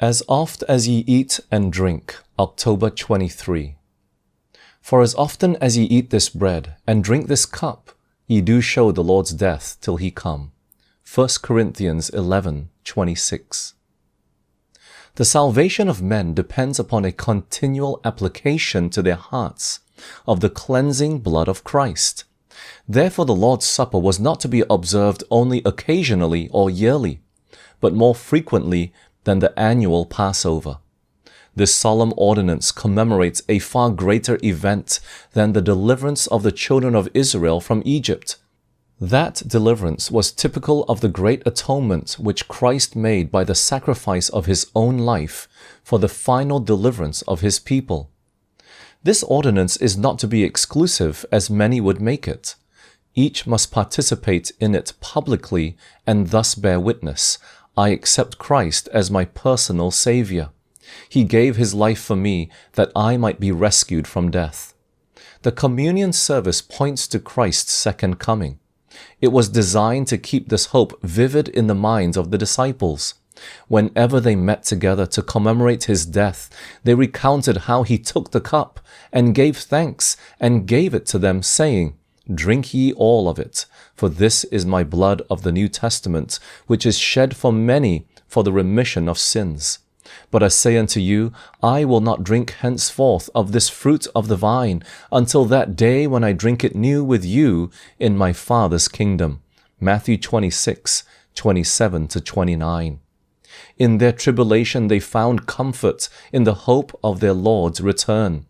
As oft as ye eat and drink, October 23. For as often as ye eat this bread and drink this cup, ye do show the Lord's death till he come. 1 Corinthians 11:26. The salvation of men depends upon a continual application to their hearts of the cleansing blood of Christ. Therefore the Lord's Supper was not to be observed only occasionally or yearly, but more frequently than the annual Passover. This solemn ordinance commemorates a far greater event than the deliverance of the children of Israel from Egypt. That deliverance was typical of the great atonement which Christ made by the sacrifice of his own life for the final deliverance of his people. This ordinance is not to be exclusive as many would make it. Each must participate in it publicly and thus bear witness, I accept Christ as my personal Savior. He gave his life for me that I might be rescued from death. The communion service points to Christ's second coming. It was designed to keep this hope vivid in the minds of the disciples. Whenever they met together to commemorate his death, they recounted how he took the cup and gave thanks and gave it to them, saying, "Drink ye all of it, for this is my blood of the New Testament, which is shed for many for the remission of sins. But I say unto you, I will not drink henceforth of this fruit of the vine until that day when I drink it new with you in my Father's kingdom." Matthew 26:27-29. In their tribulation they found comfort in the hope of their Lord's return.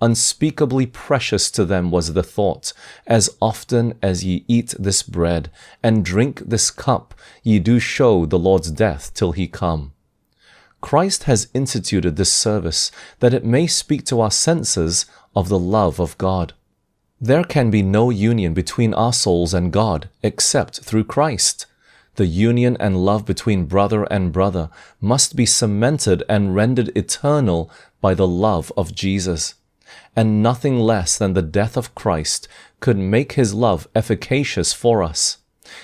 Unspeakably precious to them was the thought, as often as ye eat this bread and drink this cup, ye do show the Lord's death till he come. Christ has instituted this service that it may speak to our senses of the love of God. There can be no union between our souls and God except through Christ. The union and love between brother and brother must be cemented and rendered eternal by the love of Jesus. And nothing less than the death of Christ could make his love efficacious for us.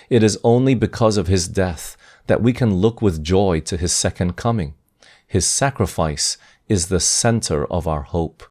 It is only because of his death that we can look with joy to his second coming. His sacrifice is the center of our hope.